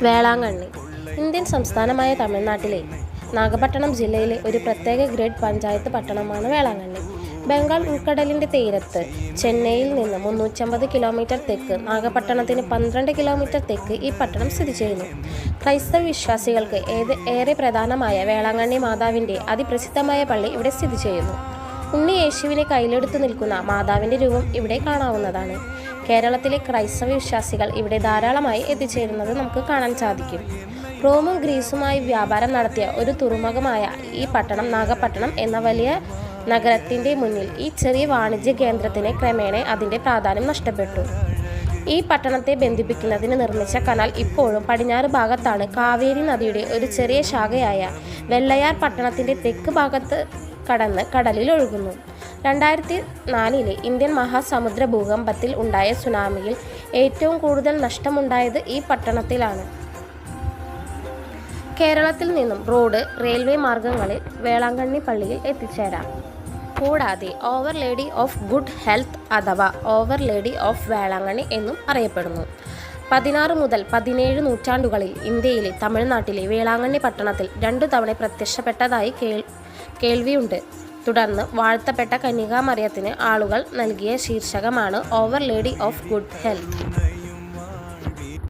Velankanni Indian സംസ്ഥാനമായ തമിഴ്നാട്ടിലെ നാഗപട്ടണം ജില്ലയിലെ ഒരു പ്രത്യേക ഗ്രേഡ് പഞ്ചായത്ത് പട്ടണമാണ് വേളാങ്കണ്ണി. ബംഗാൾ ഉൾക്കടലിൻ്റെ തീരത്ത് ചെന്നൈയിൽ നിന്ന് 350 കിലോമീറ്റർ തെക്ക്, നാഗപട്ടണത്തിന് 12 കിലോമീറ്റർ തെക്ക് ഈ പട്ടണം സ്ഥിതി ചെയ്യുന്നു. ക്രൈസ്തവ വിശ്വാസികൾക്ക് ഏറെ പ്രധാനമായ വേളാങ്കണ്ണി മാതാവിൻ്റെ അതിപ്രസിദ്ധമായ പള്ളി ഇവിടെ സ്ഥിതി ചെയ്യുന്നു. ഉണ്ണി യേശുവിനെ കയ്യിലെടുത്തു നിൽക്കുന്ന മാതാവിൻ്റെ രൂപം ഇവിടെ കാണാവുന്നതാണ്. കേരളത്തിലെ ക്രൈസ്തവ വിശ്വാസികൾ ഇവിടെ ധാരാളമായി എത്തിച്ചേരുന്നത് നമുക്ക് കാണാൻ സാധിക്കും. റോമും ഗ്രീസുമായി വ്യാപാരം നടത്തിയ ഒരു തുറമുഖമായ ഈ പട്ടണം നാഗപട്ടണം എന്ന വലിയ നഗരത്തിൻ്റെ മുന്നിൽ ഈ ചെറിയ വാണിജ്യ കേന്ദ്രത്തിന് ക്രമേണ അതിൻ്റെ പ്രാധാന്യം നഷ്ടപ്പെട്ടു. ഈ പട്ടണത്തെ ബന്ധിപ്പിക്കുന്നതിന് നിർമ്മിച്ച കനാൽ ഇപ്പോഴും പടിഞ്ഞാറ് ഭാഗത്താണ്. കാവേരി നദിയുടെ ഒരു ചെറിയ ശാഖയായ വെള്ളയാർ പട്ടണത്തിൻ്റെ തെക്ക് ഭാഗത്ത് കടന്ന് കടലിൽ ഒഴുകുന്നു. 2004 ഇന്ത്യൻ മഹാസമുദ്ര ഭൂകമ്പത്തിൽ ഉണ്ടായ സുനാമിയിൽ ഏറ്റവും കൂടുതൽ നഷ്ടമുണ്ടായത് ഈ പട്ടണത്തിലാണ്. കേരളത്തിൽ നിന്നും റോഡ്, റെയിൽവേ മാർഗങ്ങളിൽ വേളാങ്കണ്ണി പള്ളിയിൽ എത്തിച്ചേരാം. കൂടാതെ over lady of good health അഥവാ ഓവർ ലേഡി ഓഫ് വേളാങ്കണ്ണി എന്നും അറിയപ്പെടുന്നു. 16 മുതൽ 17 നൂറ്റാണ്ടുകളിൽ ഇന്ത്യയിലെ തമിഴ്നാട്ടിലെ വേളാങ്കണ്ണി പട്ടണത്തിൽ 2 തവണ പ്രത്യക്ഷപ്പെട്ടതായി കേൾവിയുണ്ട്. തുടർന്ന് വാഴ്ത്തപ്പെട്ട കന്യകാമറിയത്തിന് ആളുകൾ നൽകിയ ശീർഷകമാണ് our lady of good health.